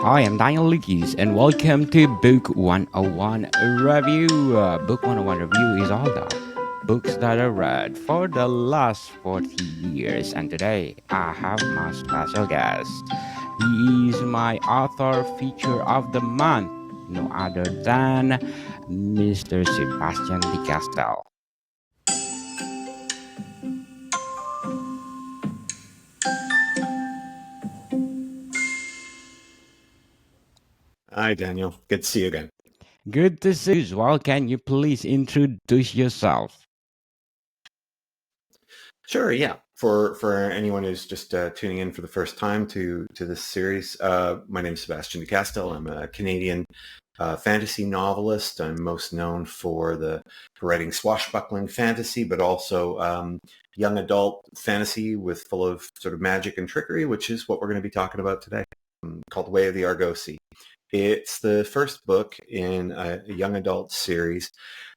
I am Daniel Lucas, and welcome to Book 101 Review. Book 101 Review is all about books that I read for the last 40 years. And today I have my special guest. He is my author feature of the month, no other than Mr. Sebastien de Castell. Hi, Daniel. Good to see you again. Good to see you as well. Can you please introduce yourself? Sure, yeah. For anyone who's just tuning in for the first time to this series, my name is Sebastien de Castell. I'm a Canadian fantasy novelist. I'm most known for writing swashbuckling fantasy, but also young adult fantasy full of sort of magic and trickery, which is what we're going to be talking about today, called Way of the Argosi. It's the first book in a young adult series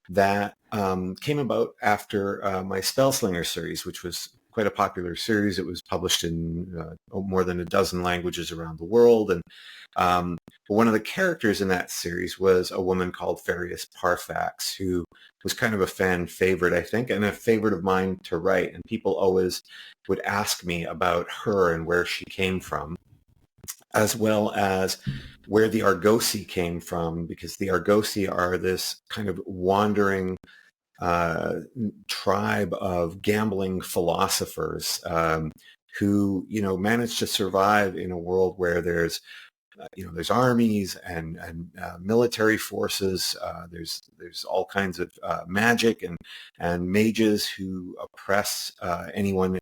that came about after my Spellslinger series, which was quite a popular series. It was published in more than a dozen languages around the world. And one of the characters in that series was a woman called Ferius Parfax, who was kind of a fan favorite, I think, and a favorite of mine to write. And people always would ask me about her and where she came from, as well as where the Argosi came from, because the Argosi are this kind of wandering tribe of gambling philosophers who, manage to survive in a world where there's armies and military forces. There's all kinds of magic and mages who oppress anyone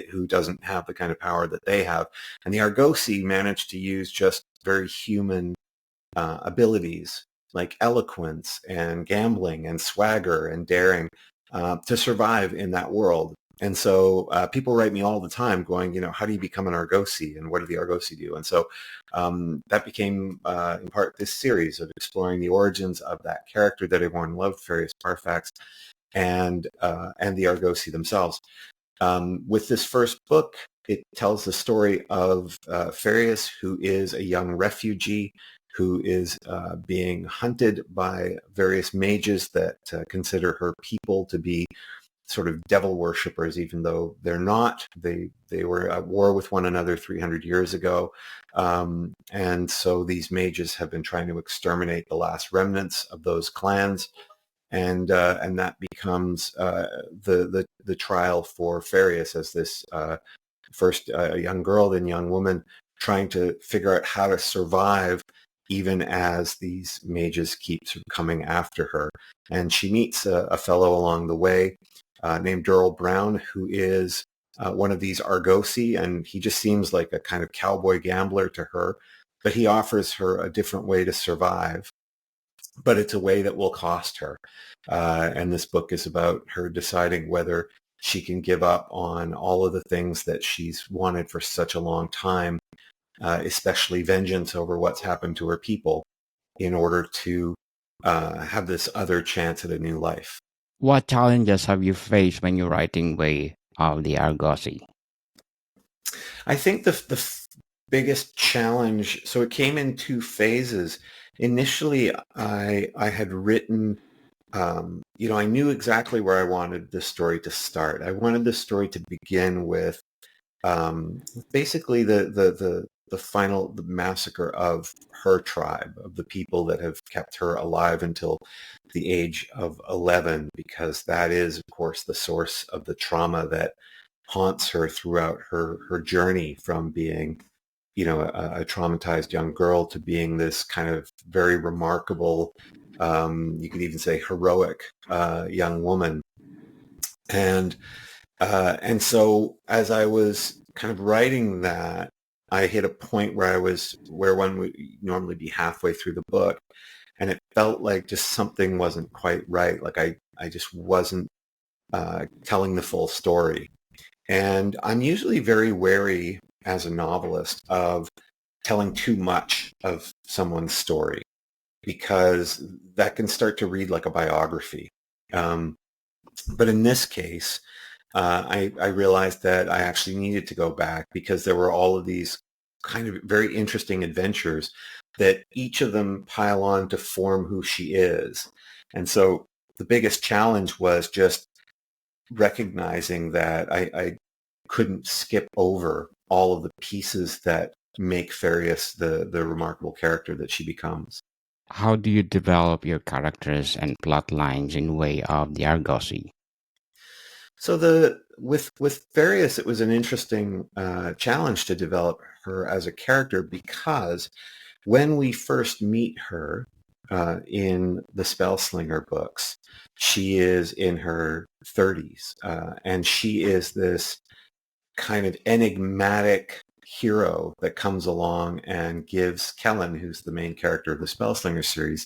who doesn't have the kind of power that they have. And the Argosi managed to use just very human abilities like eloquence and gambling and swagger and daring to survive in that world. And so people write me all the time going, how do you become an Argosi and what do the Argosi do? And so that became in part this series of exploring the origins of that character that everyone loved, Ferius Parfax, and the Argosi themselves. With this first book, it tells the story of Ferius, who is a young refugee who is being hunted by various mages that consider her people to be sort of devil worshippers, even though they're not. They were at war with one another 300 years ago. And so these mages have been trying to exterminate the last remnants of those clans. And that becomes the trial for Ferius as this first young girl, then young woman, trying to figure out how to survive even as these mages keep sort of coming after her. And she meets a fellow along the way named Durrall Brown, who is one of these Argosi, and he just seems like a kind of cowboy gambler to her, but he offers her a different way to survive, but it's a way that will cost her. And this book is about her deciding whether she can give up on all of the things that she's wanted for such a long time, especially vengeance over what's happened to her people, in order to have this other chance at a new life. What challenges have you faced when you're writing Way of the Argosi? I think the biggest challenge, so it came in two phases. Initially, I had written, I knew exactly where I wanted the story to start. I wanted the story to begin with basically the massacre of her tribe, of the people that have kept her alive until the age of 11, because that is, of course, the source of the trauma that haunts her throughout her journey from being, a traumatized young girl to being this kind of very remarkable, you could even say heroic young woman. And so as I was kind of writing that, I hit a point where one would normally be halfway through the book, and it felt like just something wasn't quite right. Like I just wasn't telling the full story. And I'm usually very wary as a novelist of telling too much of someone's story, because that can start to read like a biography. But in this case, I realized that I actually needed to go back because there were all of these kind of very interesting adventures that each of them pile on to form who she is. And so the biggest challenge was just recognizing that I couldn't skip over all of the pieces that make Ferius the remarkable character that she becomes. How do you develop your characters and plot lines in way of the Argosi? So with Ferius, it was an interesting challenge to develop her as a character because when we first meet her in the Spellslinger books, she is in her 30s, and she is this kind of enigmatic hero that comes along and gives Kellen, who's the main character of the Spellslinger series,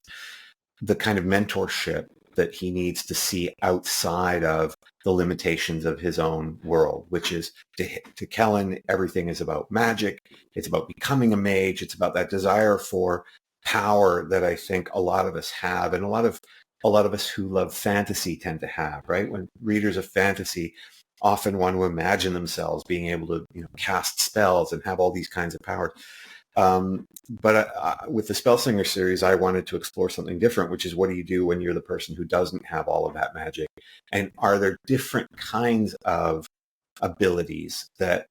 the kind of mentorship that he needs to see outside of the limitations of his own world, which is to Kellen, everything is about magic. It's about becoming a mage. It's about that desire for power that I think a lot of us have, and a lot of us who love fantasy tend to have, right? When readers of fantasy often want to imagine themselves being able to, cast spells and have all these kinds of powers. But with the Spellslinger series, I wanted to explore something different, which is what do you do when you're the person who doesn't have all of that magic? And are there different kinds of abilities that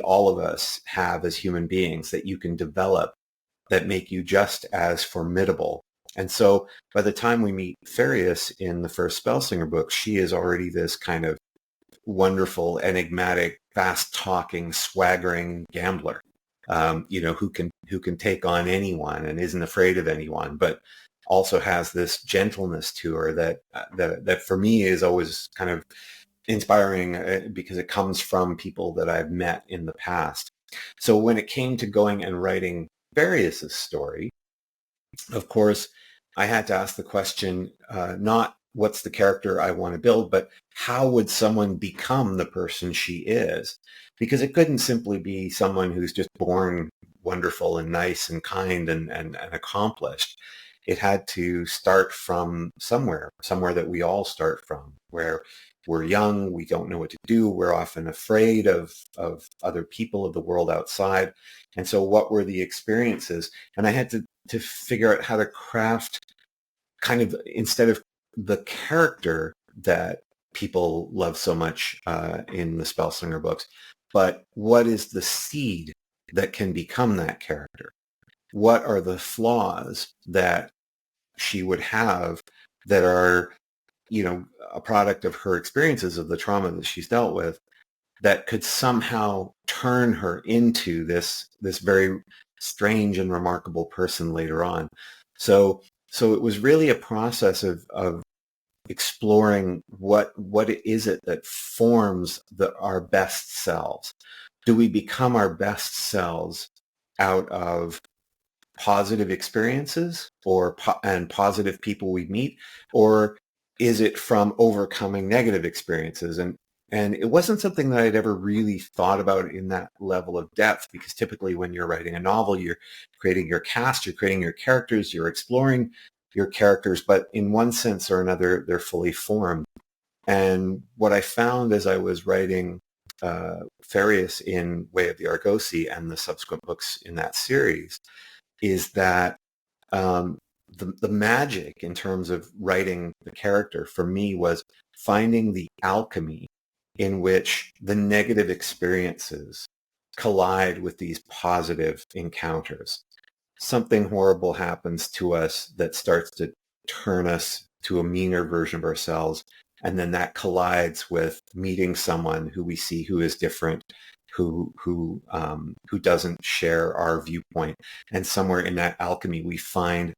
all of us have as human beings that you can develop that make you just as formidable? And so by the time we meet Ferius in the first Spellslinger book, she is already this kind of wonderful, enigmatic, fast-talking, swaggering gambler. Who can take on anyone and isn't afraid of anyone, but also has this gentleness to her that for me is always kind of inspiring because it comes from people that I've met in the past. So when it came to going and writing Ferius's story, of course, I had to ask the question, not what's the character I want to build, but how would someone become the person she is? Because it couldn't simply be someone who's just born wonderful and nice and kind and accomplished. It had to start from somewhere that we all start from, where we're young, we don't know what to do, we're often afraid of other people, of the world outside. And so what were the experiences? And I had to figure out how to craft kind of, instead of the character that people love so much in the Spellslinger books, but what is the seed that can become that character? What are the flaws that she would have that are, a product of her experiences, of the trauma that she's dealt with, that could somehow turn her into this very strange and remarkable person later on. So it was really a process of exploring what is it that forms our best selves. Do we become our best selves out of positive experiences and positive people we meet, or is it from overcoming negative experiences? And it wasn't something that I'd ever really thought about in that level of depth, because typically when you're writing a novel, you're creating your cast, you're creating your characters, you're exploring your characters, but in one sense or another, they're fully formed. And what I found as I was writing Ferius in Way of the Argosi and the subsequent books in that series is that the magic in terms of writing the character for me was finding the alchemy in which the negative experiences collide with these positive encounters. Something horrible happens to us that starts to turn us to a meaner version of ourselves. And then that collides with meeting someone who we see who is different, who doesn't share our viewpoint. And somewhere in that alchemy, we find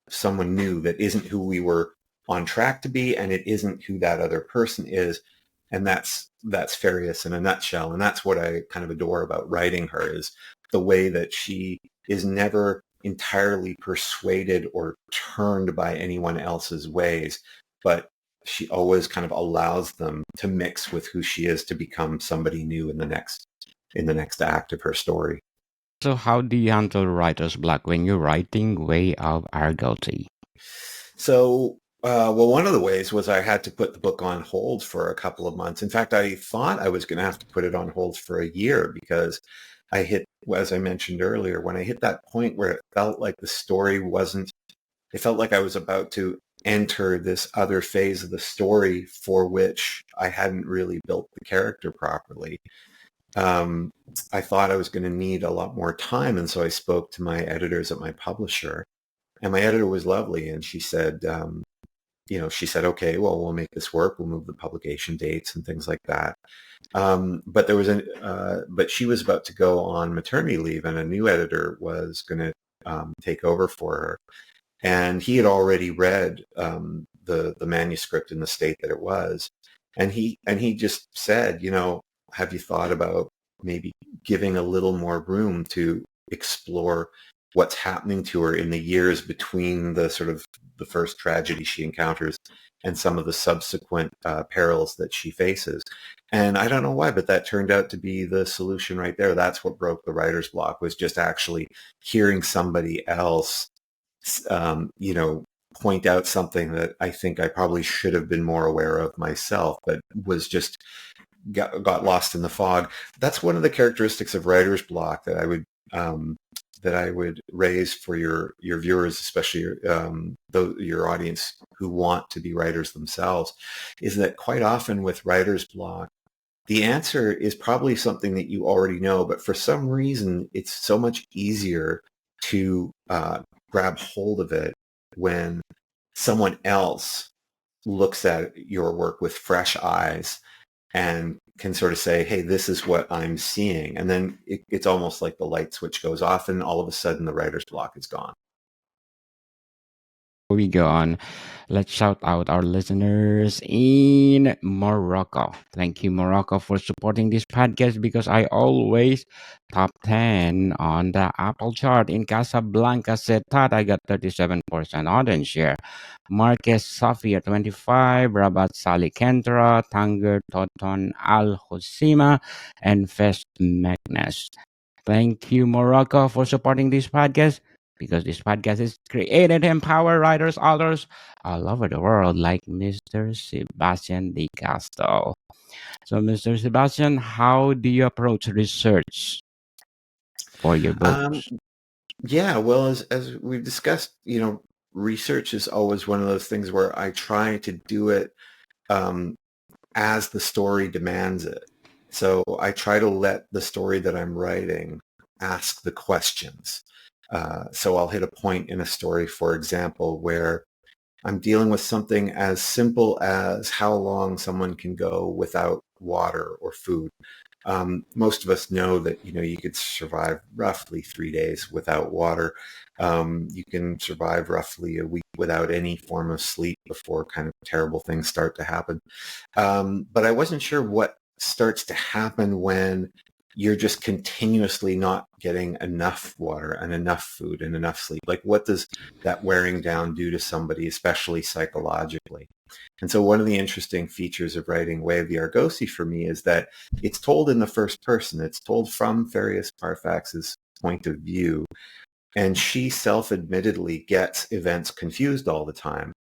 someone new that isn't who we were on track to be, and it isn't who that other person is. And that's Ferius in a nutshell. And that's what I kind of adore about writing her, is the way that she is never entirely persuaded or turned by anyone else's ways, but she always kind of allows them to mix with who she is to become somebody new in the next act of her story. So, how do you handle writer's block when you're writing Way of Argosi? So, well, one of the ways was I had to put the book on hold for a couple of months. In fact, I thought I was going to have to put it on hold for a year because I hit, as I mentioned earlier, when I hit that point where it felt like the story wasn't, it felt like I was about to enter this other phase of the story for which I hadn't really built the character properly. I thought I was going to need a lot more time. And so I spoke to my editors at my publisher, and my editor was lovely. And she said, she said, okay, well, we'll make this work. We'll move the publication dates and things like that. But but she was about to go on maternity leave, and a new editor was going to take over for her. And he had already read the manuscript in the state that it was, and he just said, have you thought about maybe giving a little more room to explore what's happening to her in the years between the sort of the first tragedy she encounters and some of the subsequent perils that she faces. And I don't know why, but that turned out to be the solution right there. That's what broke the writer's block, was just actually hearing somebody else point out something that I think I probably should have been more aware of myself, but was just got lost in the fog. That's one of the characteristics of writer's block that I would raise for your viewers, especially your audience who want to be writers themselves, is that quite often with writer's block, the answer is probably something that you already know, but for some reason, it's so much easier to grab hold of it when someone else looks at your work with fresh eyes and can sort of say, hey, this is what I'm seeing. And then it's almost like the light switch goes off, and all of a sudden the writer's block is gone. Before we go on, let's shout out our listeners in Morocco. Thank you, Morocco, for supporting this podcast, because I always top 10 on the Apple chart. In Casablanca, Setat, I got 37% audience share. Marquez Sofia, 25. Rabat Salikentra, Tanger Toton Al Hosima, and Fest Magnus. Thank you, Morocco, for supporting this podcast, because this podcast is created to empower writers, authors all over the world, like Mr. Sebastien de Castell. So, Mr. Sebastien, how do you approach research for your Um, books? yeah, well, as we've discussed, research is always one of those things where I try to do it um, as the story demands it. So I try to let the story that I'm writing ask the questions. So I'll hit a point in a story, for example, where I'm dealing with something as simple as how long someone can go without water or food. Most of us know that, you could survive roughly 3 days without water. You can survive roughly a week without any form of sleep before kind of terrible things start to happen. But I wasn't sure what starts to happen when you're just continuously not getting enough water and enough food and enough sleep. Like, what does that wearing down do to somebody, especially psychologically? And so one of the interesting features of writing Way of the Argosi for me is that it's told in the first person. It's told from Ferius Parfax's point of view. And she self-admittedly gets events confused all the time.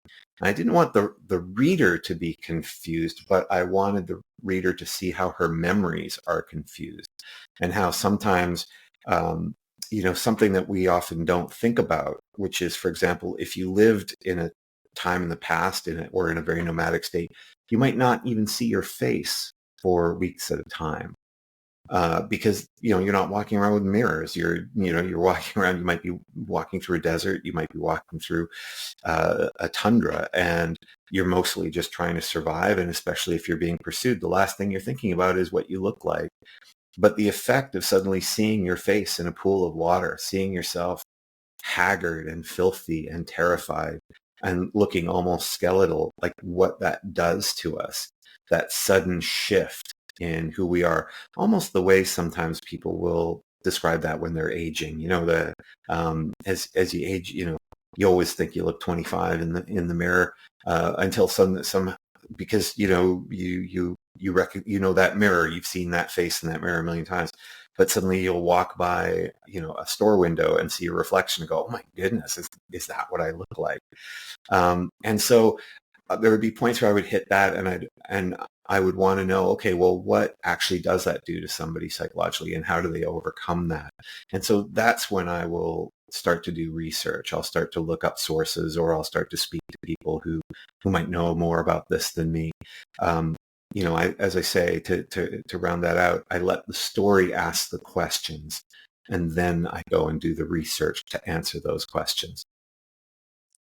I didn't want the reader to be confused, but I wanted the reader to see how her memories are confused, and how sometimes, something that we often don't think about, which is, for example, if you lived in a time in the past or in a very nomadic state, you might not even see your face for weeks at a time. Because you're not walking around with mirrors. You're walking around. You might be walking through a desert. You might be walking through a tundra, and you're mostly just trying to survive. And especially if you're being pursued, the last thing you're thinking about is what you look like. But the effect of suddenly seeing your face in a pool of water, seeing yourself haggard and filthy and terrified and looking almost skeletal, like what that does to us, that sudden shift in who we are, almost the way sometimes people will describe that when they're aging. As you age, you always think you look 25 in the mirror until some because that mirror, you've seen that face in that mirror a million times, but suddenly you'll walk by a store window and see a reflection and go, oh my goodness, is that what I look like? And so there would be points where I would hit that, and I would want to know, okay, well, what actually does that do to somebody psychologically, and how do they overcome that? And so that's when I will start to do research. I'll start to look up sources, or I'll start to speak to people who might know more about this than me. As I say, to round that out, I let the story ask the questions, and then I go and do the research to answer those questions.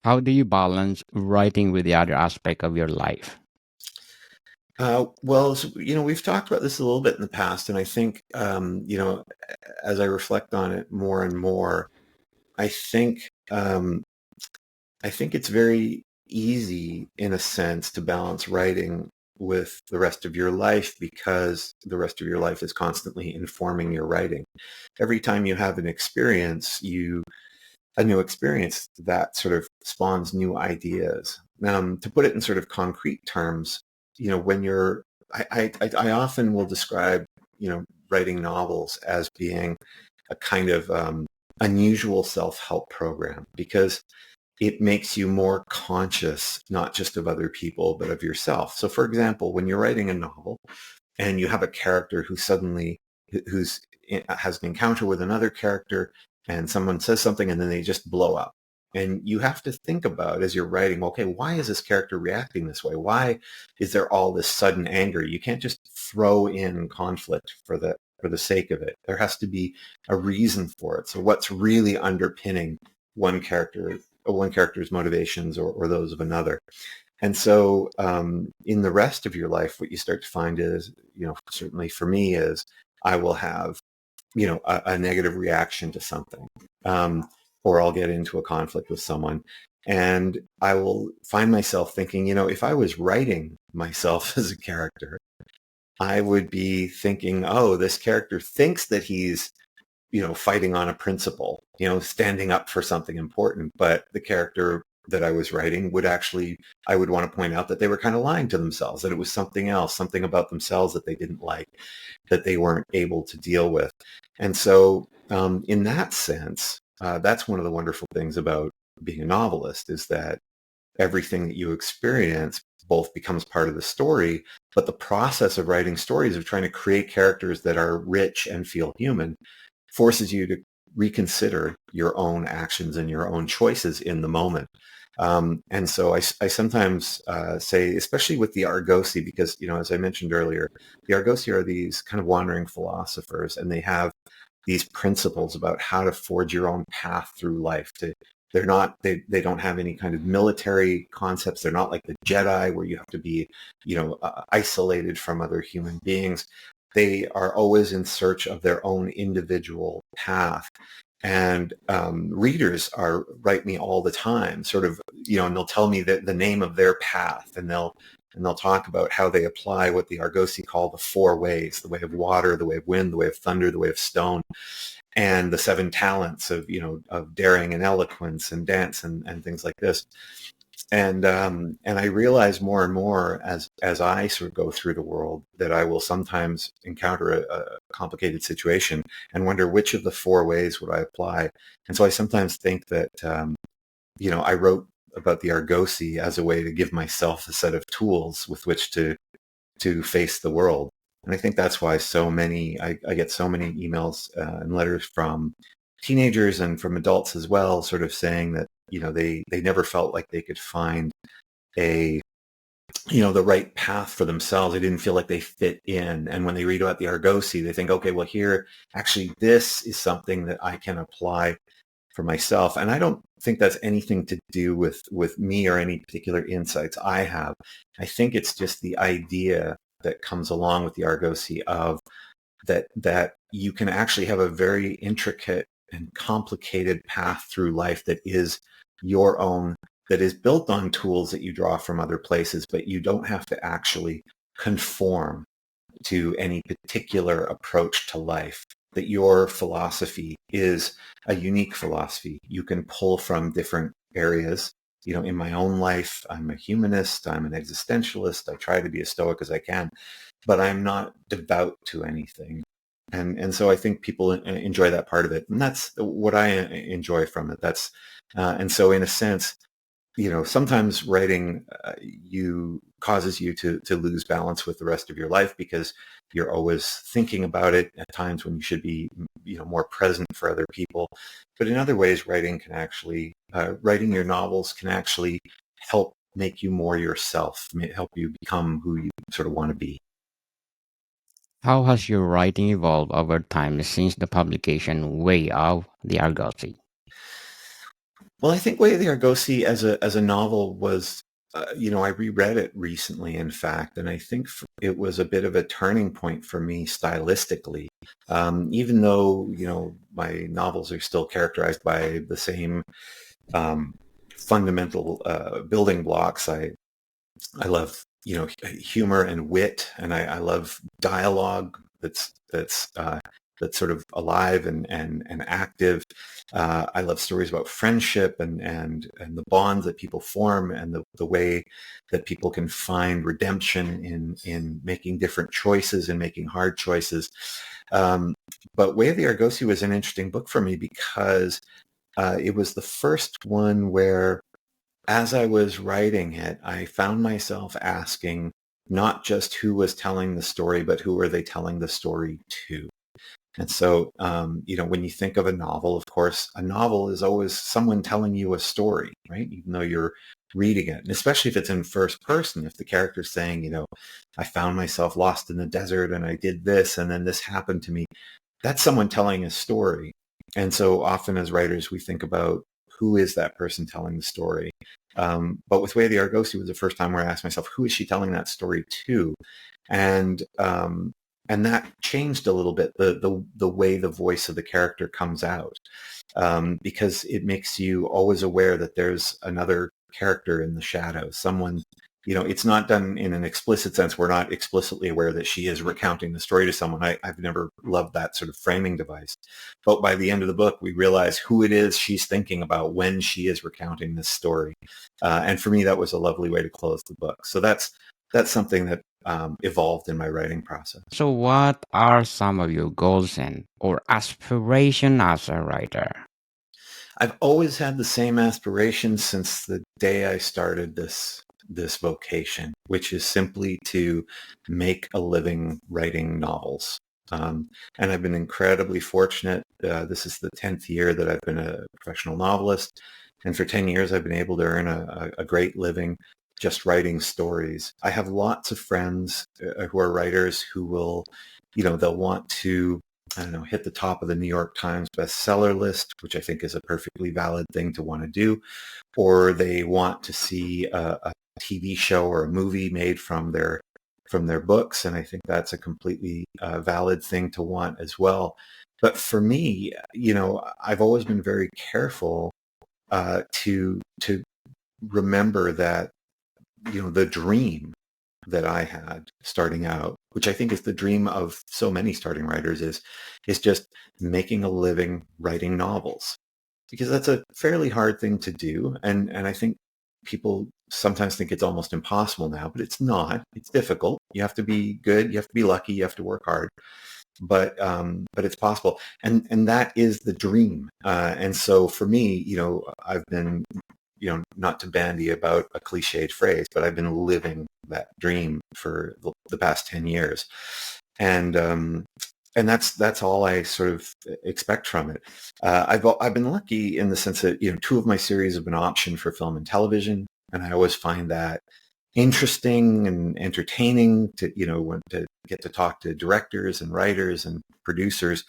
How do you balance writing with the other aspect of your life? We've talked about this a little bit in the past, and I think, as I reflect on it more and more, I think, I think it's very easy, in a sense, to balance writing with the rest of your life, because the rest of your life is constantly informing your writing. Every time you have a new experience that sort of spawns new ideas. To put it in sort of concrete terms, when I often will describe, writing novels as being a kind of unusual self-help program, because it makes you more conscious, not just of other people, but of yourself. So for example, when you're writing a novel and you have a character who's has an encounter with another character, and someone says something and then they just blow up. And you have to think about, as you're writing, okay, why is this character reacting this way? Why is there all this sudden anger? You can't just throw in conflict for the sake of it. There has to be a reason for it. So what's really underpinning one character's motivations, or those of another? And so in the rest of your life, what you start to find is, certainly for me, is I will have, a negative reaction to something, or I'll get into a conflict with someone, and I will find myself thinking, if I was writing myself as a character, I would be thinking, oh, this character thinks that he's, fighting on a principle, standing up for something important. But the character that I was writing I would want to point out that they were kind of lying to themselves, that it was something else, something about themselves that they didn't like, that they weren't able to deal with. And so in that sense, that's one of the wonderful things about being a novelist, is that everything that you experience both becomes part of the story, but the process of writing stories, of trying to create characters that are rich and feel human, forces you to reconsider your own actions and your own choices in the moment. And so I sometimes say, especially with the Argosi, because, as I mentioned earlier, the Argosi are these kind of wandering philosophers, and they have these principles about how to forge your own path through life. They don't have any kind of military concepts. They're not like the Jedi, where you have to be, isolated from other human beings. They are always in search of their own individual path. And readers write me all the time, sort of, and they'll tell me the name of their path, and they'll talk about how they apply what the Argosi call the four ways: the way of water, the way of wind, the way of thunder, the way of stone, and the seven talents of, of daring and eloquence and dance and things like this. And I realize more and more, as I sort of go through the world, that I will sometimes encounter a complicated situation and wonder, which of the four ways would I apply? And so I sometimes think that I wrote about the Argosi as a way to give myself a set of tools with which to face the world. And I think that's why I get so many emails and letters from teenagers and from adults as well, sort of saying that, they never felt like they could find the right path for themselves. They didn't feel like they fit in. And when they read about the Argosi, they think, okay, well, here, actually, this is something that I can apply for myself. And I don't think that's anything to do with me or any particular insights I have. I think it's just the idea that comes along with the Argosi, of that you can actually have a very intricate and complicated path through life that is your own, that is built on tools that you draw from other places, but you don't have to actually conform to any particular approach to life. That your philosophy is a unique philosophy. You can pull from different areas. In my own life, I'm a humanist, I'm an existentialist, I try to be as stoic as I can, but I'm not devout to anything. And so I think people enjoy that part of it. And that's what I enjoy from it. And so in a sense, sometimes writing causes you to lose balance with the rest of your life because you're always thinking about it at times when you should be, more present for other people. But in other ways, writing your novels can actually help make you more yourself, help you become who you sort of want to be. How has your writing evolved over time since the publication way of the Argosi? Well, I think Way of the Argosi as a novel was, I reread it recently, in fact, and I think it was a bit of a turning point for me stylistically. Even though my novels are still characterized by the same um, fundamental building blocks. I love humor and wit, and I love dialogue that's sort of alive and active. I love stories about friendship and the bonds that people form, and the way that people can find redemption in making different choices and making hard choices. Um, but Way of the Argosi was an interesting book for me because it was the first one where, as I was writing it, I found myself asking not just who was telling the story, but who are they telling the story to? And so, when you think of a novel, of course, a novel is always someone telling you a story, right? Even though you're reading it, and especially if it's in first person, if the character's saying, I found myself lost in the desert and I did this and then this happened to me, that's someone telling a story. And so often as writers, we think about who is that person telling the story. But with Way of the Argosi was the first time where I asked myself, who is she telling that story to? And and that changed a little bit the way the voice of the character comes out, because it makes you always aware that there's another character in the shadows, someone. It's not done in an explicit sense. We're not explicitly aware that she is recounting the story to someone. I've never loved that sort of framing device. But by the end of the book, we realize who it is she's thinking about when she is recounting this story. And for me, that was a lovely way to close the book. So that's something that evolved in my writing process. So, what are some of your goals and or aspiration as a writer? I've always had the same aspiration since the day I started this vocation, which is simply to make a living writing novels. And I've been incredibly fortunate. This is the 10th year that I've been a professional novelist. And for 10 years, I've been able to earn a great living just writing stories. I have lots of friends who are writers who will, they'll want to, I don't know, hit the top of the New York Times bestseller list, which I think is a perfectly valid thing to want to do, or they want to see a TV show or a movie made from their books, and I think that's a completely valid thing to want as well. But for me, I've always been very careful to remember that the dream that I had starting out, which I think is the dream of so many starting writers, is just making a living writing novels, because that's a fairly hard thing to do. And I think people sometimes think it's almost impossible now, but it's not. It's difficult. You have to be good. You have to be lucky. You have to work hard. But it's possible. And that is the dream. And so for me, I've been, not to bandy about a cliched phrase, but I've been living that dream for the past 10 years. And that's all I sort of expect from it. I've been lucky in the sense that, two of my series have been optioned for film and television. And I always find that interesting and entertaining to, when to get to talk to directors and writers and producers.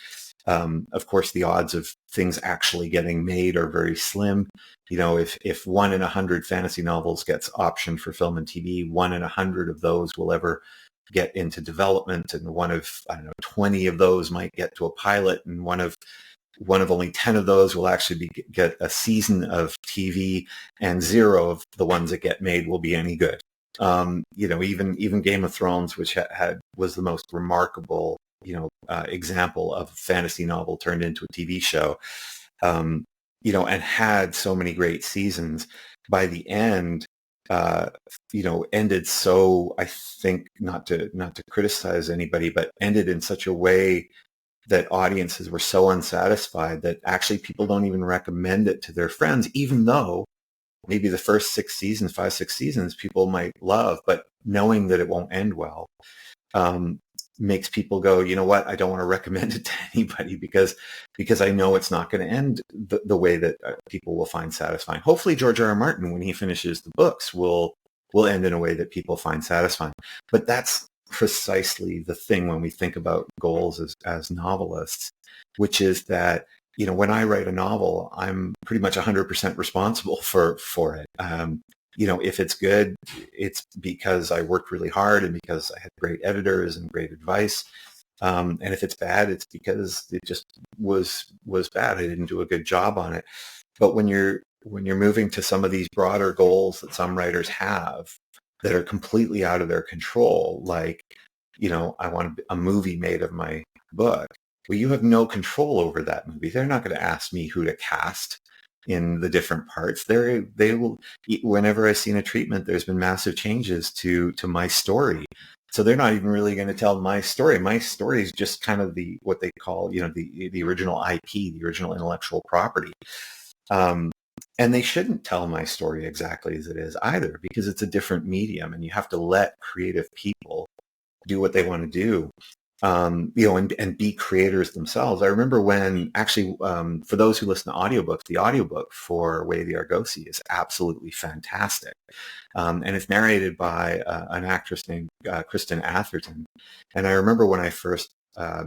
Of course, the odds of things actually getting made are very slim. If 1 in 100 fantasy novels gets optioned for film and TV, 1 in 100 of those will ever get into development, and one of, I don't know, 20 of those might get to a pilot, and one of only 10 of those will actually get a season of TV, and 0 of the ones that get made will be any good. Even Game of Thrones, which was the most remarkable, example of a fantasy novel turned into a TV show, and had so many great seasons. By the end, ended so, I think, not to criticize anybody, but ended in such a way that audiences were so unsatisfied that actually people don't even recommend it to their friends, even though maybe the first 6 seasons, 5, 6 seasons, people might love, but knowing that it won't end well, makes people go, you know what, I don't want to recommend it to anybody because I know it's not going to end the way that people will find satisfying. Hopefully George R. R. Martin, when he finishes the books, will end in a way that people find satisfying. But that's precisely the thing when we think about goals as novelists, which is that, you know, when I write a novel, I'm pretty much 100% responsible for it. You know, if it's good, it's because I worked really hard and because I had great editors and great advice. And if it's bad, it's because it just was bad. I didn't do a good job on it. But when you're moving to some of these broader goals that some writers have that are completely out of their control, like, you know, I want a movie made of my book. Well, you have no control over that movie. They're not going to ask me who to cast in the different parts. They will, whenever I've seen a treatment, there's been massive changes to my story. So they're not even really going to tell my story. My story is just kind of what they call, you know, the original IP, the original intellectual property. And they shouldn't tell my story exactly as it is either, because it's a different medium and you have to let creative people do what they want to do. You know, and be creators themselves. I remember when actually, for those who listen to audiobooks, the audiobook for Way of the Argosi is absolutely fantastic. And it's narrated by an actress named Kristen Atherton. And I remember when I first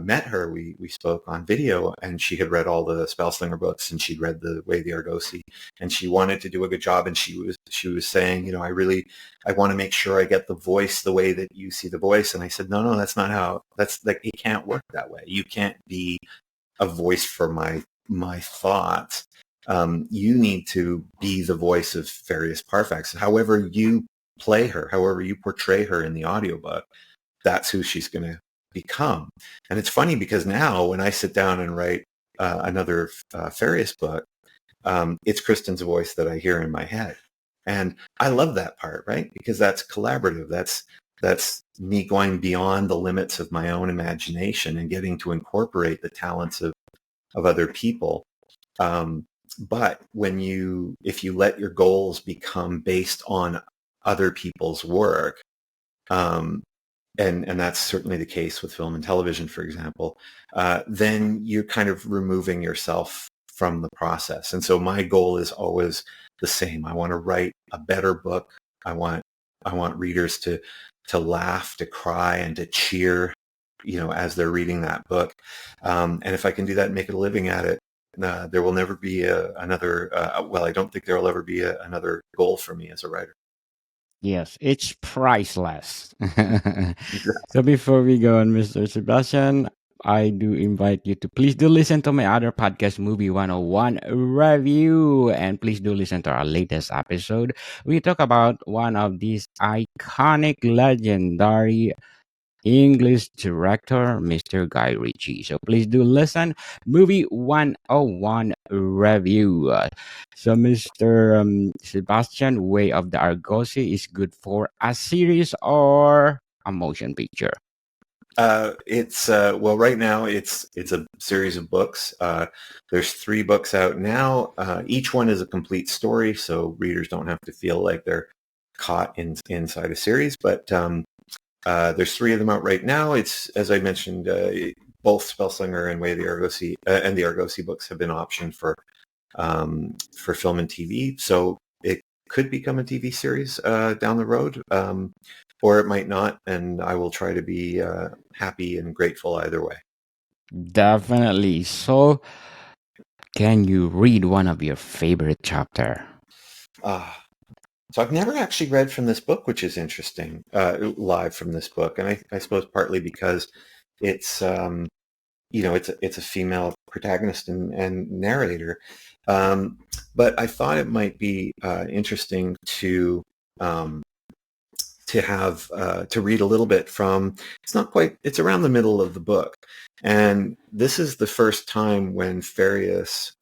met her, we spoke on video, and she had read all the Spellslinger books and she'd read the Way of the Argosi, and she wanted to do a good job. And she was saying, you know, I want to make sure I get the voice the way that you see the voice. And I said, no, that's not how, that's like, it can't work that way. You can't be a voice for my thoughts. You need to be the voice of Ferius Parfax. However you play her, however you portray her in the audiobook, that's who she's going to become. And it's funny because now when I sit down and write another Ferius book, it's Kristen's voice that I hear in my head. And I love that part, right? Because that's collaborative. That's me going beyond the limits of my own imagination and getting to incorporate the talents of other people. But if you let your goals become based on other people's work, and that's certainly the case with film and television, for example, then you're kind of removing yourself from the process. And so my goal is always the same. I want to write a better book. I want readers to laugh, to cry, and to cheer, you know, as they're reading that book. And if I can do that and make a living at it, there will never be another. Well, I don't think there will ever be another goal for me as a writer. Yes, it's priceless. So before we go on, Mr. Sebastian, I do invite you to please do listen to my other podcast, Movie 101 Review. And please do listen to our latest episode. We talk about one of these iconic, legendary English director, Mr. Guy Ritchie. So please do listen. Movie 101 Review. So Mr. Sebastian, Way of the Argosi is good for a series or a motion picture? It's well, right now it's a series of books. There's 3 books out now. Each one is a complete story, so readers don't have to feel like they're caught inside a series. But there's 3 of them out right now. It's, as I mentioned, both Spellslinger and Way of the Argosi and the Argosi books have been optioned for film and TV. So it could become a TV series down the road, or it might not. And I will try to be happy and grateful either way. Definitely. So can you read one of your favorite chapter? So I've never actually read from this book, which is interesting, live from this book. And I suppose partly because it's, you know, it's a female protagonist and narrator. But I thought it might be interesting to have to read a little bit from, it's around the middle of the book. And this is the first time when Ferius,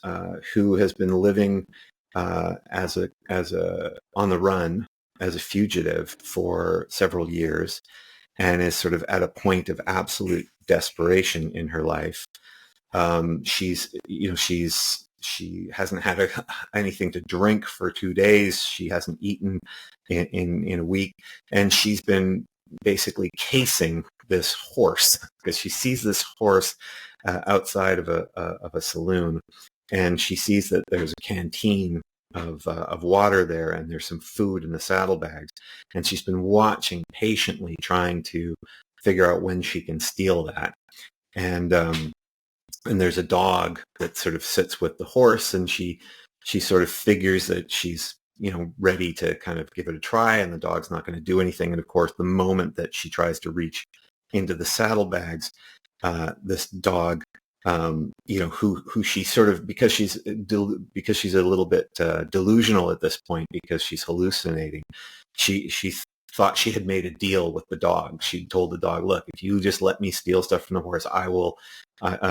who has been living as on the run as a fugitive for several years, and is sort of at a point of absolute desperation in her life. She's She hasn't had anything to drink for 2 days. She hasn't eaten in a week, and she's been basically casing this horse because she sees this horse outside of a saloon, and she sees that there's a canteen of water there, and there's some food in the saddlebags, and she's been watching patiently, trying to figure out when she can steal that. And there's a dog that sort of sits with the horse, and she sort of figures that she's ready to kind of give it a try, and the dog's not going to do anything. And of course, the moment that she tries to reach into the saddlebags, this dog, who she sort of, because she's a little bit delusional at this point, because she's hallucinating, she thought she had made a deal with the dog. She told the dog, look, if you just let me steal stuff from the horse, I will,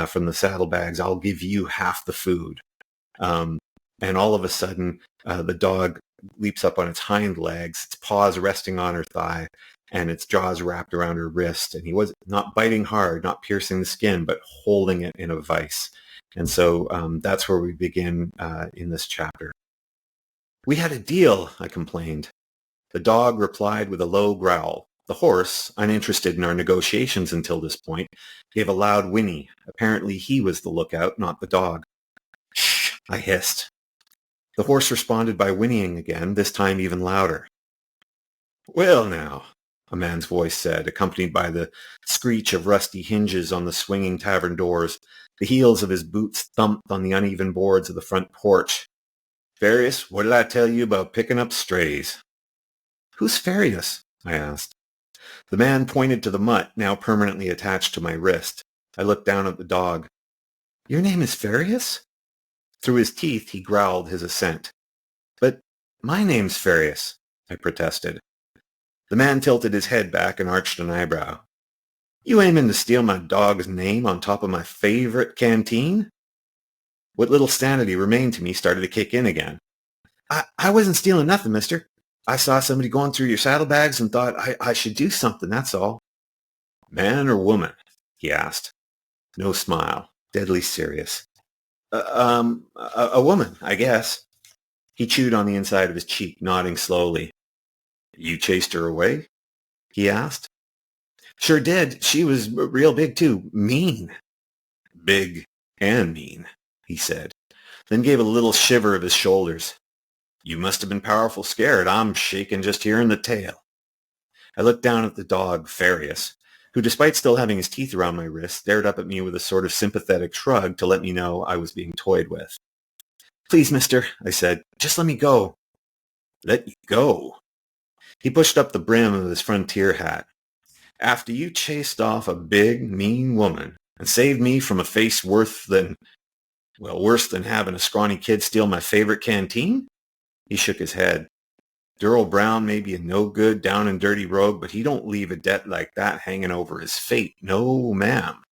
from the saddlebags, I'll give you half the food. And all of a sudden, the dog leaps up on its hind legs, its paws resting on her thigh, and its jaws wrapped around her wrist. And he was not biting hard, not piercing the skin, but holding it in a vice. And so that's where we begin in this chapter. We had a deal, I complained. The dog replied with a low growl. The horse, uninterested in our negotiations until this point, gave a loud whinny. Apparently he was the lookout, not the dog. Shh, I hissed. The horse responded by whinnying again, this time even louder. Well now, a man's voice said, accompanied by the screech of rusty hinges on the swinging tavern doors. The heels of his boots thumped on the uneven boards of the front porch. Ferius, what did I tell you about picking up strays? Who's Ferius? I asked. The man pointed to the mutt now permanently attached to my wrist. I looked down at the dog. Your name is Ferius? Through his teeth, he growled his assent. But my name's Ferius, I protested. The man tilted his head back and arched an eyebrow. You aiming to steal my dog's name on top of my favorite canteen? What little sanity remained to me started to kick in again. I wasn't stealing nothing, mister. I saw somebody going through your saddlebags and thought I should do something, that's all. Man or woman? He asked. No smile, deadly serious. A woman, I guess. He chewed on the inside of his cheek, nodding slowly. You chased her away? He asked. Sure did. She was real big, too. Mean. Big and mean, he said, then gave a little shiver of his shoulders. You must have been powerful scared. I'm shaking just hearing the tale. I looked down at the dog, Ferius, who, despite still having his teeth around my wrist, stared up at me with a sort of sympathetic shrug to let me know I was being toyed with. Please, mister, I said, just let me go. Let you go? He pushed up the brim of his frontier hat. After you chased off a big, mean woman and saved me from a face worse than having a scrawny kid steal my favorite canteen? He shook his head. Durrall Brown may be a no-good, down-and-dirty rogue, but he don't leave a debt like that hanging over his fate. No, ma'am.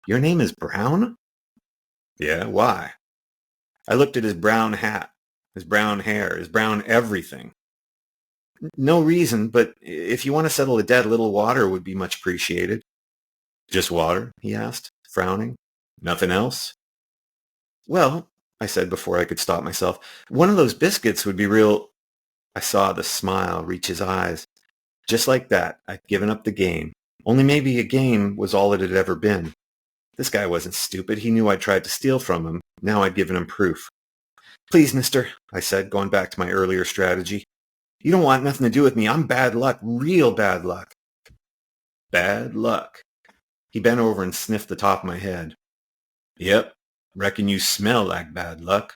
Your name is Brown? Yeah, why? I looked at his brown hat, his brown hair, his brown everything. No reason, but if you want to settle a debt, a little water would be much appreciated. Just water? He asked, frowning. Nothing else? Well, I said before I could stop myself, one of those biscuits would be real... I saw the smile reach his eyes. Just like that, I'd given up the game. Only maybe a game was all it had ever been. This guy wasn't stupid. He knew I'd tried to steal from him. Now I'd given him proof. Please, mister, I said, going back to my earlier strategy. You don't want nothing to do with me. I'm bad luck, real bad luck. Bad luck? He bent over and sniffed the top of my head. Yep, reckon you smell like bad luck.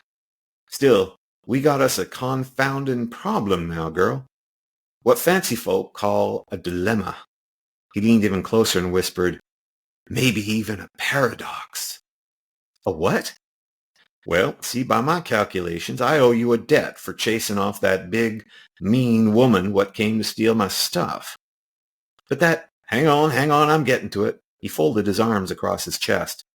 Still, we got us a confounding problem now, girl. What fancy folk call a dilemma. He leaned even closer and whispered, maybe even a paradox. A what? Well, see, by my calculations, I owe you a debt for chasing off that big, mean woman what came to steal my stuff. But that, hang on, I'm getting to it. He folded his arms across his chest.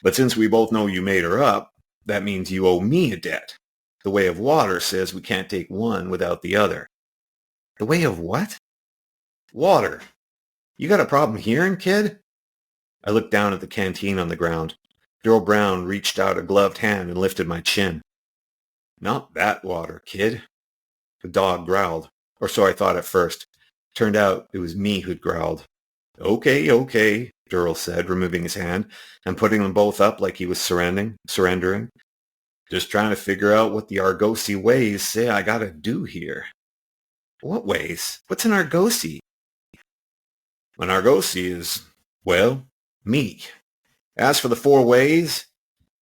But since we both know you made her up, that means you owe me a debt. The way of water says we can't take one without the other. The way of what? Water. You got a problem hearing, kid? I looked down at the canteen on the ground. Durrall Brown reached out a gloved hand and lifted my chin. Not that water, kid. The dog growled, or so I thought at first. Turned out it was me who'd growled. Okay, Durrall said, removing his hand and putting them both up like he was surrendering. Just trying to figure out what the Argosi ways say I gotta do here. What ways? What's an Argosi? An Argosi is, well, me. As for the 4 ways,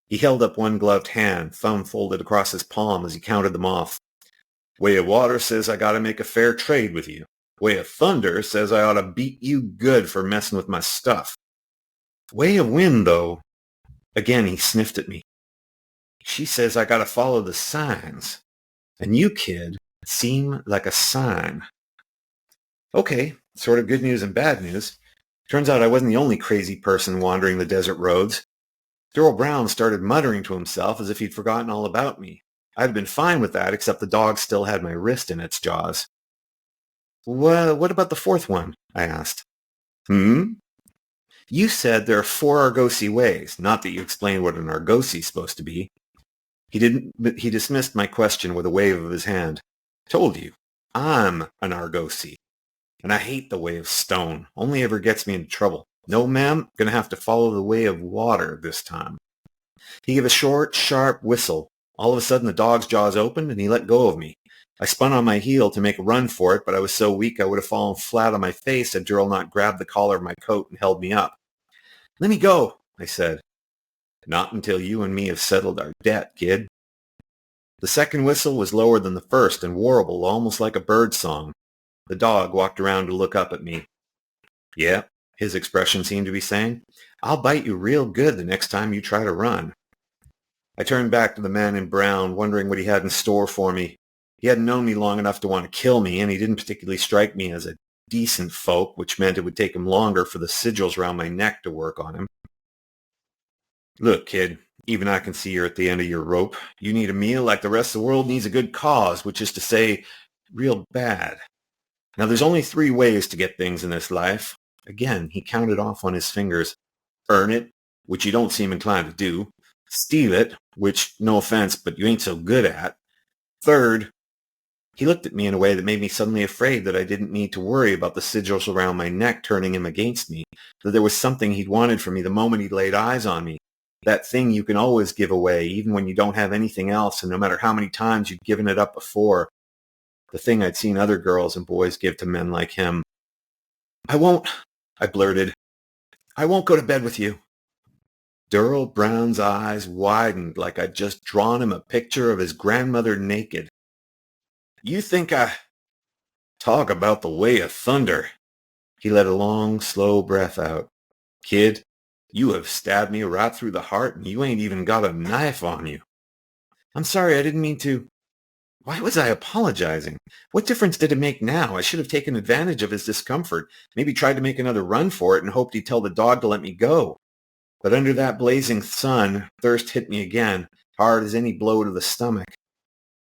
he held up one gloved hand, thumb folded across his palm as he counted them off. Way of water says I gotta make a fair trade with you. Way of thunder says I ought to beat you good for messing with my stuff. Way of wind, though, again he sniffed at me. She says I gotta follow the signs. And you, kid, seem like a sign. Okay, sort of good news and bad news. Turns out I wasn't the only crazy person wandering the desert roads. Durrall Brown started muttering to himself as if he'd forgotten all about me. I'd been fine with that, except the dog still had my wrist in its jaws. What about the 4th one? I asked. You said there are 4 Argosi ways, not that you explained what an Argosi is supposed to be. He dismissed my question with a wave of his hand. Told you, I'm an Argosi. And I hate the way of stone. Only ever gets me into trouble. No, ma'am, gonna have to follow the way of water this time. He gave a short, sharp whistle. All of a sudden the dog's jaws opened and he let go of me. I spun on my heel to make a run for it, but I was so weak I would have fallen flat on my face had Durrall not grabbed the collar of my coat and held me up. Let me go, I said. Not until you and me have settled our debt, kid. The second whistle was lower than the first and warbled almost like a bird song. The dog walked around to look up at me. Yeah, his expression seemed to be saying, I'll bite you real good the next time you try to run. I turned back to the man in brown, wondering what he had in store for me. He hadn't known me long enough to want to kill me, and he didn't particularly strike me as a decent folk, which meant it would take him longer for the sigils around my neck to work on him. Look, kid, even I can see you're at the end of your rope. You need a meal like the rest of the world needs a good cause, which is to say, real bad. Now, there's only 3 ways to get things in this life. Again, he counted off on his fingers. Earn it, which you don't seem inclined to do. Steal it, which, no offense, but you ain't so good at. Third, he looked at me in a way that made me suddenly afraid that I didn't need to worry about the sigils around my neck turning him against me, that there was something he'd wanted from me the moment he'd laid eyes on me. That thing you can always give away, even when you don't have anything else, and no matter how many times you've given it up before. The thing I'd seen other girls and boys give to men like him. I won't, I blurted. I won't go to bed with you. Durrall Brown's eyes widened like I'd just drawn him a picture of his grandmother naked. You think I... Talk about the way of thunder. He let a long, slow breath out. Kid, you have stabbed me right through the heart and you ain't even got a knife on you. I'm sorry, I didn't mean to... Why was I apologizing? What difference did it make now? I should have taken advantage of his discomfort, maybe tried to make another run for it and hoped he'd tell the dog to let me go. But under that blazing sun, thirst hit me again, hard as any blow to the stomach.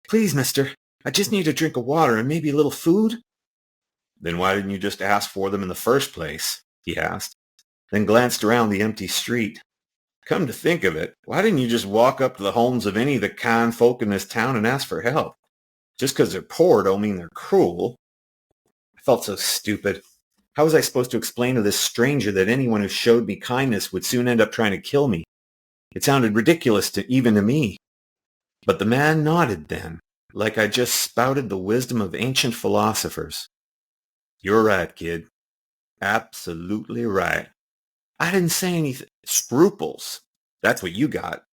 Please, mister, I just need a drink of water and maybe a little food. Then why didn't you just ask for them in the first place? He asked, then glanced around the empty street. Come to think of it, why didn't you just walk up to the homes of any of the kind folk in this town and ask for help? Just because they're poor don't mean they're cruel. I felt so stupid. How was I supposed to explain to this stranger that anyone who showed me kindness would soon end up trying to kill me? It sounded ridiculous even to me. But the man nodded then, like I just spouted the wisdom of ancient philosophers. You're right, kid. Absolutely right. I didn't say anything. Scruples. That's what you got.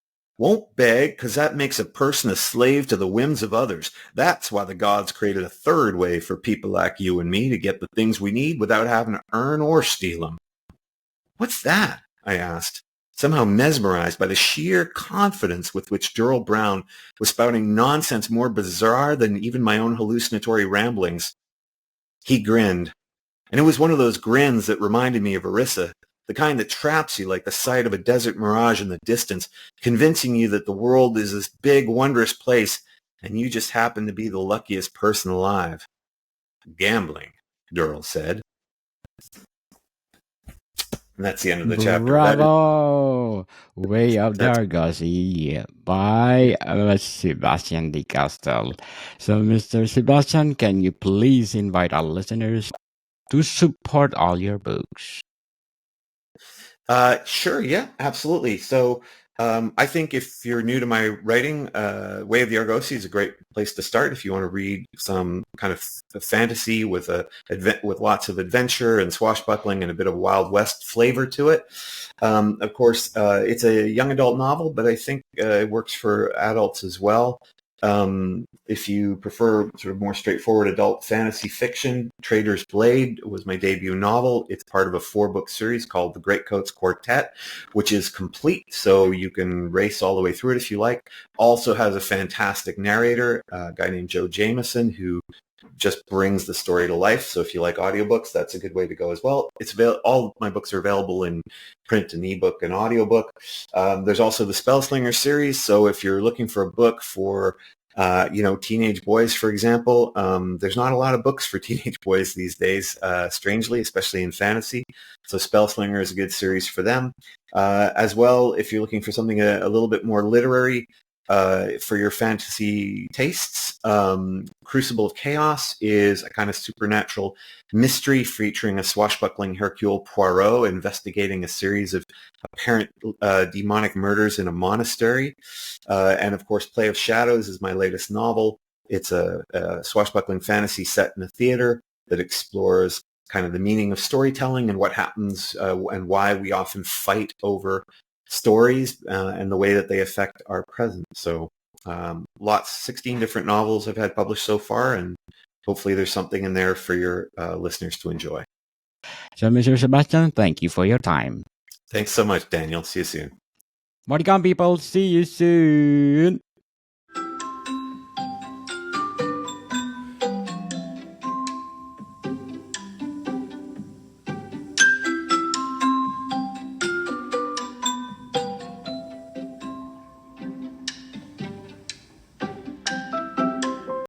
Won't beg, because that makes a person a slave to the whims of others. That's why the gods created a 3rd way for people like you and me to get the things we need without having to earn or steal them. What's that? I asked, somehow mesmerized by the sheer confidence with which Durrall Brown was spouting nonsense more bizarre than even my own hallucinatory ramblings. He grinned, and it was one of those grins that reminded me of Orissa, the kind that traps you like the sight of a desert mirage in the distance, convincing you that the world is this big, wondrous place, and you just happen to be the luckiest person alive. Gambling, Durrall said. And that's the end of the chapter. That is Bravo! Way of the that's Argosi by Sebastien de Castell. So, Mr. Sebastian, can you please invite our listeners to support all your books? Sure. Yeah, absolutely. So I think if you're new to my writing, Way of the Argosi is a great place to start if you want to read some kind of fantasy with with lots of adventure and swashbuckling and a bit of Wild West flavor to it. Of course, it's a young adult novel, but I think it works for adults as well. If you prefer sort of more straightforward adult fantasy fiction, Trader's Blade was my debut novel. It's part of a 4-book series called The Greatcoats Quartet, which is complete, so you can race all the way through it if you like. Also has a fantastic narrator, a guy named Joe Jameson, who just brings the story to life. So if you like audiobooks, that's a good way to go as well. All my books are available in print and ebook and audiobook. There's also the Spellslinger series. So if you're looking for a book for teenage boys, for example, there's not a lot of books for teenage boys these days, strangely, especially in fantasy. So Spellslinger is a good series for them. As well, if you're looking for something a little bit more literary, for your fantasy tastes, Crucible of Chaos is a kind of supernatural mystery featuring a swashbuckling Hercule Poirot investigating a series of apparent demonic murders in a monastery. And of course, Play of Shadows is my latest novel. It's a swashbuckling fantasy set in a theater that explores kind of the meaning of storytelling and what happens and why we often fight over stories and the way that they affect our present. So 16 different novels I've had published so far, and hopefully there's something in there for your listeners to enjoy. So, Mr. Sebastian, thank you for your time. Thanks so much, Daniel. See you soon. More to come, people. See you soon.